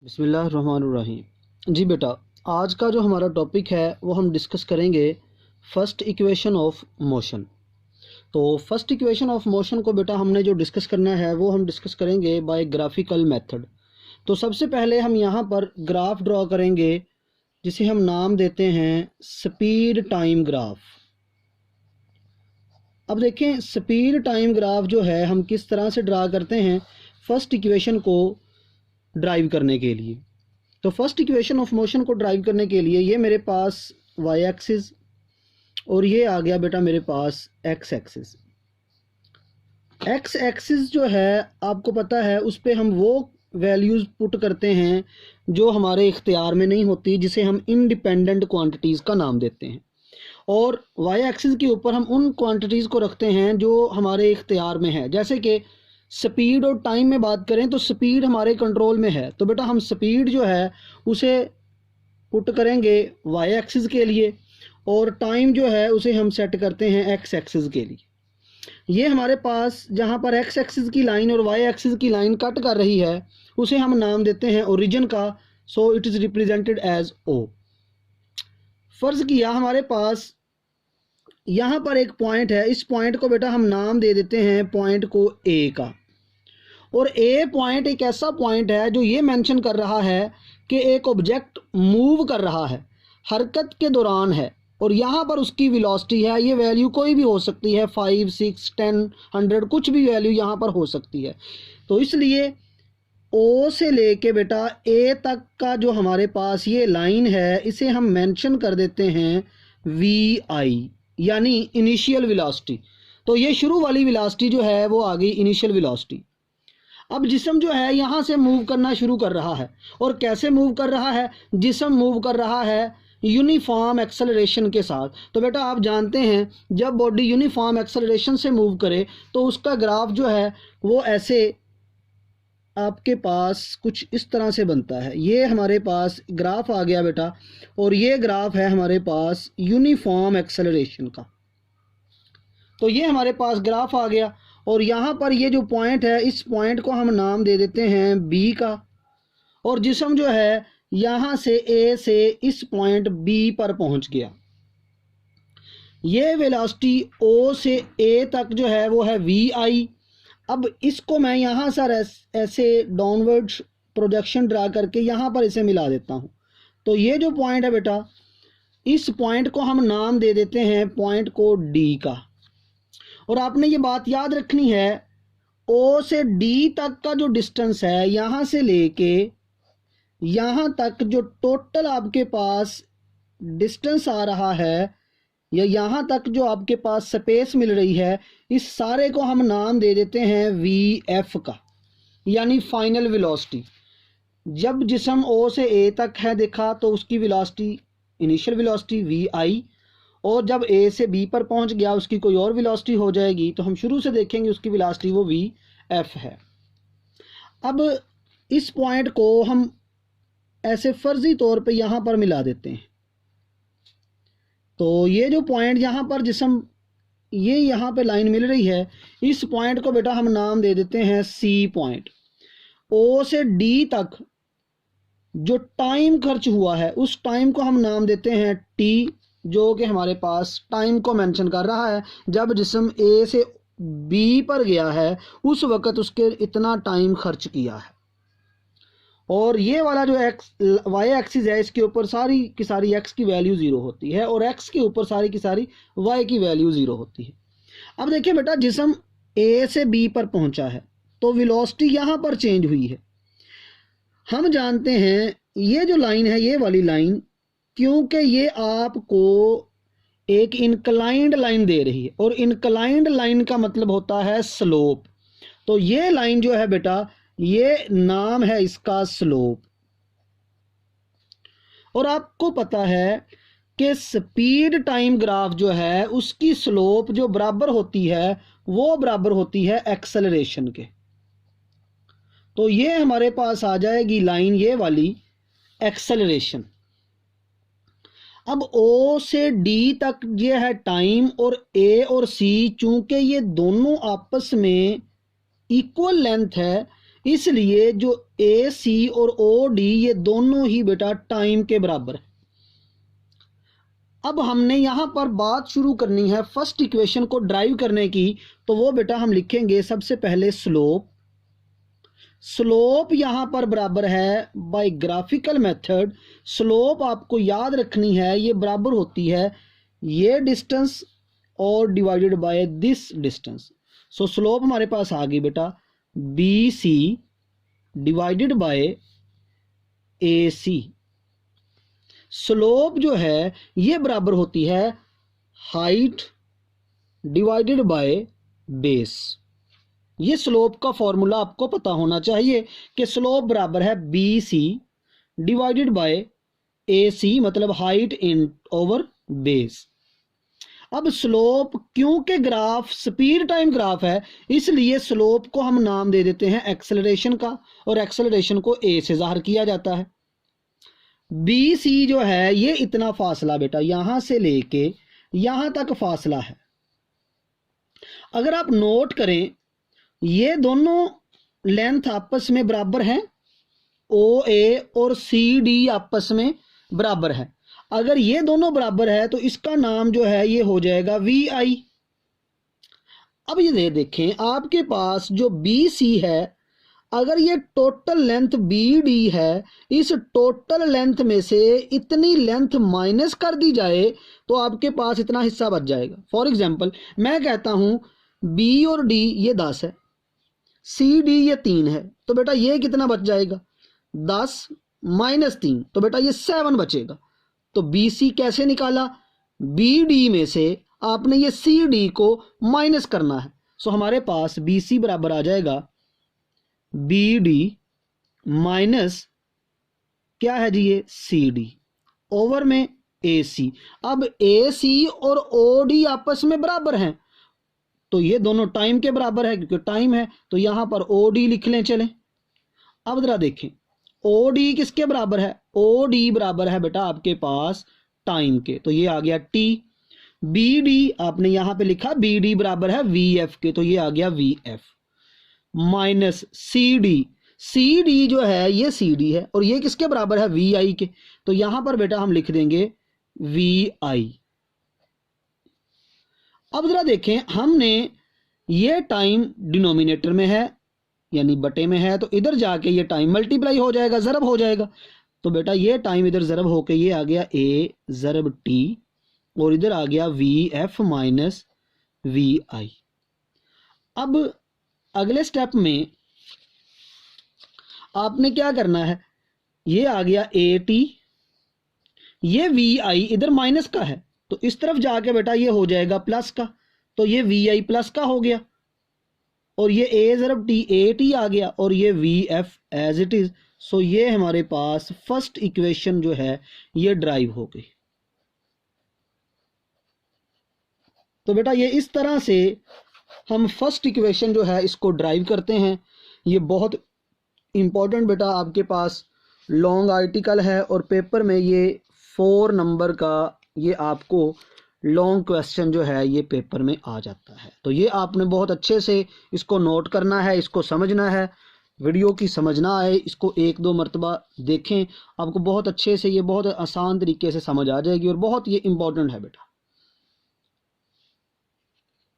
बिस्मिल्लाहिर्रहमानिर्रहीम। जी बेटा, आज का जो हमारा टॉपिक है वो हम डिस्कस करेंगे फर्स्ट इक्वेशन ऑफ मोशन। तो फर्स्ट इक्वेशन ऑफ मोशन को बेटा हमने जो डिस्कस करना है वो हम डिस्कस करेंगे बाय ग्राफिकल मेथड। तो सबसे पहले हम यहाँ पर ग्राफ ड्रॉ करेंगे जिसे हम नाम देते हैं स्पीड टाइम ग्राफ। अब देखें स्पीड टाइम ग्राफ जो है हम किस तरह से ड्रा करते हैं फर्स्ट इक्वेशन को ड्राइव करने के लिए। तो फर्स्ट इक्वेशन ऑफ मोशन को ड्राइव करने के लिए ये मेरे पास वाई एक्सिस और ये आ गया बेटा मेरे पास एक्स एक्सिस। एक्स एक्सिस जो है आपको पता है उस पर हम वो वैल्यूज़ पुट करते हैं जो हमारे इख्तियार में नहीं होती, जिसे हम इंडिपेंडेंट क्वांटिटीज़ का नाम देते हैं। और वाई एक्सिस के ऊपर हम उन क्वांटिटीज़ को रखते हैं जो हमारे इख्तियार में है। जैसे कि स्पीड और टाइम में बात करें तो स्पीड हमारे कंट्रोल में है, तो बेटा हम स्पीड जो है उसे पुट करेंगे वाई एक्सिस के लिए और टाइम जो है उसे हम सेट करते हैं एक्स एक्सिस के लिए। ये हमारे पास जहाँ पर एक्स एक्सिस की लाइन और वाई एक्सिस की लाइन कट कर रही है उसे हम नाम देते हैं ओरिजिन का। So it is represented as O. फ़र्ज़ किया हमारे पास यहाँ पर एक पॉइंट है, इस पॉइंट को बेटा हम नाम दे देते हैं पॉइंट को ए का। और ए पॉइंट एक ऐसा पॉइंट है जो ये मेंशन कर रहा है कि एक ऑब्जेक्ट मूव कर रहा है, हरकत के दौरान है, और यहाँ पर उसकी वेलोसिटी है। ये वैल्यू कोई भी हो सकती है, 5, 6, 10, 100, कुछ भी वैल्यू यहाँ पर हो सकती है। तो इसलिए ओ से लेके बेटा ए तक का जो हमारे पास ये लाइन है इसे हम मेंशन कर देते हैं वी आई, यानी इनिशियल वेलोसिटी। तो ये शुरू वाली वेलोसिटी जो है वो आ गई इनिशियल वेलोसिटी। अब जिस्म जो है यहाँ से मूव करना शुरू कर रहा है, और कैसे मूव कर रहा है? जिस्म मूव कर रहा है यूनिफॉर्म एक्सेलरेशन के साथ। तो बेटा आप जानते हैं जब बॉडी यूनिफॉर्म एक्सेलरेशन से मूव करे तो उसका ग्राफ जो है वो ऐसे आपके पास कुछ इस तरह से बनता है। ये हमारे पास ग्राफ आ गया बेटा, और ये ग्राफ है हमारे पास यूनिफॉर्म एक्सेलरेशन का। तो ये हमारे पास ग्राफ आ गया, और यहाँ पर ये जो पॉइंट है इस पॉइंट को हम नाम दे देते हैं बी का। और जिस्म जो है यहाँ से ए से इस पॉइंट बी पर पहुँच गया। ये वेलोसिटी ओ से ए तक जो है वो है वी आई। अब इसको मैं यहाँ सर ऐसे डाउनवर्ड प्रोजेक्शन ड्रा करके यहाँ पर इसे मिला देता हूँ। तो ये जो पॉइंट है बेटा इस पॉइंट को हम नाम दे देते हैं पॉइंट को डी का। और आपने ये बात याद रखनी है, ओ से डी तक का जो डिस्टेंस है यहाँ से लेके यहाँ तक जो टोटल आपके पास डिस्टेंस आ रहा है, या यहाँ तक जो आपके पास स्पेस मिल रही है, इस सारे को हम नाम दे देते हैं वी एफ का, यानी फाइनल वेलोसिटी। जब जिस्म ओ से ए तक है देखा तो उसकी वेलोसिटी इनिशियल वेलोसिटी वी आई, और जब ए से बी पर पहुंच गया उसकी कोई और वेलोसिटी हो जाएगी, तो हम शुरू से देखेंगे उसकी वेलोसिटी वो वी एफ है। अब इस पॉइंट को हम ऐसे फर्जी तौर पे यहाँ पर मिला देते हैं। तो ये जो पॉइंट यहाँ पर जिस्म ये यहाँ पे लाइन मिल रही है, इस पॉइंट को बेटा हम नाम दे देते हैं सी पॉइंट। ओ से डी तक जो टाइम खर्च हुआ है उस टाइम को हम नाम देते हैं टी, जो कि हमारे पास टाइम को मेंशन कर रहा है। जब जिस्म ए से बी पर गया है उस वक़्त उसके इतना टाइम खर्च किया है। और ये वाला जो एक्स वाई एक्सिस है इसके ऊपर सारी की सारी एक्स की वैल्यू ज़ीरो होती है, और एक्स के ऊपर सारी की सारी वाई की वैल्यू ज़ीरो होती है। अब देखिए बेटा जिस्म ए से बी पर पहुंचा है तो वेलोसिटी यहाँ पर चेंज हुई है। हम जानते हैं ये जो लाइन है ये वाली लाइन, क्योंकि ये आपको एक इनक्लाइंड लाइन दे रही है, और इनक्लाइंड लाइन का मतलब होता है स्लोप। तो ये लाइन जो है बेटा ये नाम है इसका स्लोप। और आपको पता है कि स्पीड टाइम ग्राफ जो है उसकी स्लोप जो बराबर होती है वो बराबर होती है एक्सेलरेशन के। तो ये हमारे पास आ जाएगी लाइन ये वाली एक्सेलरेशन। अब ओ से डी तक ये है टाइम, और ए और सी चूंकि ये दोनों आपस में इक्वल लेंथ है इसलिए जो ए सी और ओ डी ये दोनों ही बेटा टाइम के बराबर है। अब हमने यहाँ पर बात शुरू करनी है फर्स्ट इक्वेशन को ड्राइव करने की, तो वो बेटा हम लिखेंगे सबसे पहले स्लोप। स्लोप यहाँ पर बराबर है बाय ग्राफिकल मेथड, स्लोप आपको याद रखनी है ये बराबर होती है ये डिस्टेंस और divided by this distance. So slope हमारे पास आ गई बेटा B C divided by A C. Slope जो है ये बराबर होती है हाइट डिवाइडेड बाय बेस। ये स्लोप का फॉर्मूला आपको पता होना चाहिए कि स्लोप बराबर है B C divided by A C, मतलब हाइट इन ओवर बेस। अब स्लोप क्योंकि ग्राफ स्पीड टाइम ग्राफ है, इसलिए स्लोप को हम नाम दे देते हैं एक्सेलरेशन का, और एक्सेलरेशन को ए से जाहिर किया जाता है। बी सी जो है ये इतना फासला बेटा यहां से लेके यहां तक फासला है। अगर आप नोट करें ये दोनों लेंथ आपस में बराबर हैं, ओ ए और सी डी आपस में बराबर है। अगर ये दोनों बराबर है तो इसका नाम जो है ये हो जाएगा वी आई। अब ये देखें आपके पास जो बी सी है, अगर ये टोटल लेंथ बी डी है, इस टोटल लेंथ में से इतनी लेंथ माइनस कर दी जाए तो आपके पास इतना हिस्सा बच जाएगा। फॉर एग्जांपल मैं कहता हूं बी और डी ये 10 है, सी डी ये 3 है, तो बेटा ये कितना बच जाएगा 10 माइनस 3, तो बेटा ये 7 बचेगा। तो बी सी कैसे निकाला, बी डी में से आपने ये सी डी को माइनस करना है। सो हमारे पास बी सी बराबर आ जाएगा बी डी माइनस क्या है जी ये सी डी ओवर में ए सी। अब ए सी और ओ डी आपस में बराबर हैं, तो ये दोनों टाइम के बराबर है क्योंकि टाइम है, तो यहां पर ओ डी लिख लें। चलें अब जरा देखें ओ डी किसके बराबर है, ओ डी बराबर है बेटा आपके पास टाइम के, तो ये आ गया टी। बी डी आपने यहां पे लिखा बी डी बराबर है वी एफ के, तो ये आ गया V F minus C D. C D जो है ये सी डी है और ये किसके बराबर है वी आई के, तो यहां पर बेटा हम लिख देंगे वी आई। अब जरा देखें हमने ये टाइम डिनोमिनेटर में है यानी बटे में है, तो इधर जाके ये टाइम मल्टीप्लाई हो जाएगा, ज़रब हो जाएगा। तो बेटा ये टाइम इधर ज़रब होके ये आ गया ए ज़रब टी और इधर आ गया वी एफ माइनस वी आई। अब अगले स्टेप में आपने क्या करना है, ये आ गया ए टी, ये वी आई इधर माइनस का है, तो इस तरफ जाके बेटा ये हो जाएगा प्लस का, तो ये वी आई प्लस का हो गया और ये ए ज़रब टी ए टी आ गया और ये V F as it is. So ये हमारे पास फर्स्ट इक्वेशन जो है ये ड्राइव हो गई। तो बेटा ये इस तरह से हम फर्स्ट इक्वेशन जो है इसको ड्राइव करते हैं। ये बहुत इंपॉर्टेंट बेटा आपके पास लॉन्ग आर्टिकल है और पेपर में ये 4 नंबर का ये आपको लॉन्ग क्वेश्चन जो है ये पेपर में आ जाता है। तो ये आपने बहुत अच्छे से इसको नोट करना है, इसको समझना है। वीडियो की समझ ना आए इसको 1-2 मरतबा देखें, आपको बहुत अच्छे से ये बहुत आसान तरीके से समझ आ जाएगी और बहुत ये इम्पोर्टेंट है बेटा।